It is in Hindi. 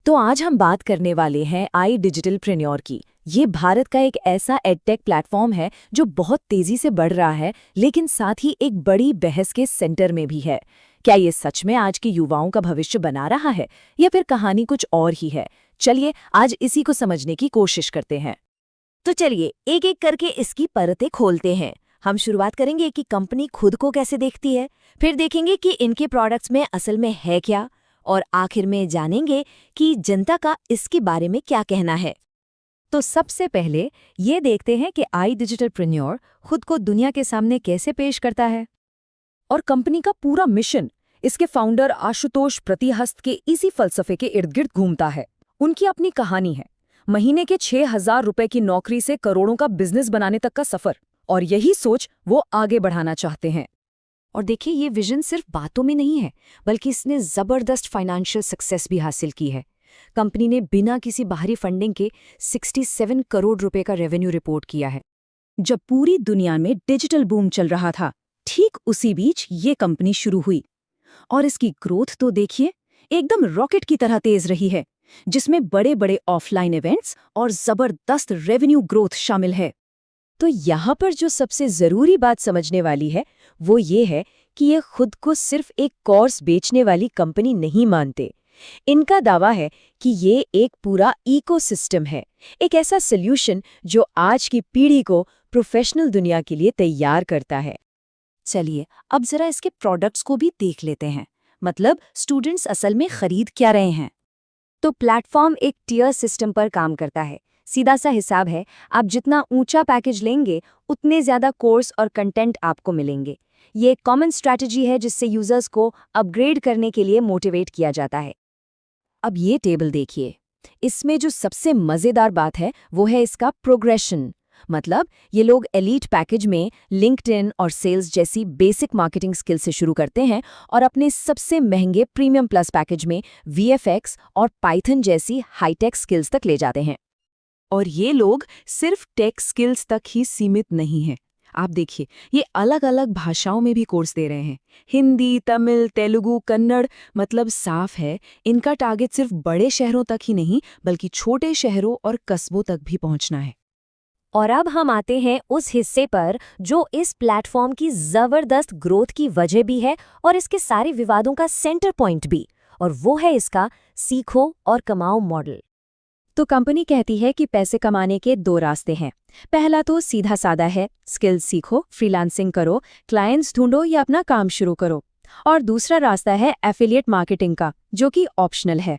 तो आज हम बात करने वाले हैं आई डिजिटल प्रेन्योर की। ये भारत का एक ऐसा एडटेक प्लेटफॉर्म है जो बहुत तेजी से बढ़ रहा है, लेकिन साथ ही एक बड़ी बहस के सेंटर में भी है। क्या ये सच में आज के युवाओं का भविष्य बना रहा है या फिर कहानी कुछ और ही है? चलिए आज इसी को समझने की कोशिश करते हैं। तो चलिए एक एक करके इसकी परतें खोलते हैं। हम शुरुआत करेंगे कि कंपनी खुद को कैसे देखती है, फिर देखेंगे कि इनके प्रोडक्ट्स में असल में है क्या, और आखिर में जानेंगे कि जनता का इसके बारे में क्या कहना है। तो सबसे पहले ये देखते हैं कि आई डिजिटल प्रेन्योर खुद को दुनिया के सामने कैसे पेश करता है। और कंपनी का पूरा मिशन इसके फाउंडर आशुतोष प्रतिहस्त के इसी फलसफे के इर्द गिर्द घूमता है। उनकी अपनी कहानी है, महीने के 6,000 रुपए की नौकरी से करोड़ों का बिजनेस बनाने तक का सफर, और यही सोच वो आगे बढ़ाना चाहते हैं। और देखिए, ये विजन सिर्फ बातों में नहीं है, बल्कि इसने जबरदस्त फाइनेंशियल सक्सेस भी हासिल की है। कंपनी ने बिना किसी बाहरी फंडिंग के 67 करोड़ रुपए का रेवेन्यू रिपोर्ट किया है। जब पूरी दुनिया में डिजिटल बूम चल रहा था, ठीक उसी बीच ये कंपनी शुरू हुई। और इसकी ग्रोथ तो देखिए, एकदम रॉकेट की तरह तेज रही है, जिसमें बड़े बड़े ऑफलाइन इवेंट्स और जबरदस्त रेवेन्यू ग्रोथ शामिल है। तो यहाँ पर जो सबसे ज़रूरी बात समझने वाली है वो ये है कि ये खुद को सिर्फ एक कोर्स बेचने वाली कंपनी नहीं मानते। इनका दावा है कि ये एक पूरा इकोसिस्टम है, एक ऐसा सॉल्यूशन जो आज की पीढ़ी को प्रोफेशनल दुनिया के लिए तैयार करता है। चलिए अब जरा इसके प्रोडक्ट्स को भी देख लेते हैं, मतलब स्टूडेंट्स असल में खरीद क्या रहे हैं। तो प्लेटफॉर्म एक टियर सिस्टम पर काम करता है। सीधा सा हिसाब है, आप जितना ऊंचा पैकेज लेंगे उतने ज़्यादा कोर्स और कंटेंट आपको मिलेंगे। ये एक कॉमन स्ट्रैटेजी है जिससे यूजर्स को अपग्रेड करने के लिए मोटिवेट किया जाता है। अब ये टेबल देखिए, इसमें जो सबसे मज़ेदार बात है वो है इसका प्रोग्रेशन। मतलब ये लोग एलीट पैकेज में लिंक्डइन और सेल्स जैसी बेसिक मार्केटिंग स्किल से शुरू करते हैं और अपने सबसे महंगे प्रीमियम प्लस पैकेज में वीएफएक्स और पाइथन जैसी हाईटेक स्किल्स तक ले जाते हैं। और ये लोग सिर्फ टेक स्किल्स तक ही सीमित नहीं हैं। आप देखिए, ये अलग अलग भाषाओं में भी कोर्स दे रहे हैं, हिंदी, तमिल, तेलुगु, कन्नड़। मतलब साफ है, इनका टारगेट सिर्फ बड़े शहरों तक ही नहीं बल्कि छोटे शहरों और कस्बों तक भी पहुंचना है। और अब हम आते हैं उस हिस्से पर जो इस प्लेटफॉर्म की जबरदस्त ग्रोथ की वजह भी है और इसके सारे विवादों का सेंटर पॉइंट भी, और वो है इसका सीखो और कमाओ मॉडल। तो कंपनी कहती है कि पैसे कमाने के दो रास्ते हैं। पहला तो सीधा सादा है, स्किल्स सीखो, फ्रीलांसिंग करो, क्लाइंट्स ढूंढो या अपना काम शुरू करो। और दूसरा रास्ता है एफिलिएट मार्केटिंग का, जो कि ऑप्शनल है।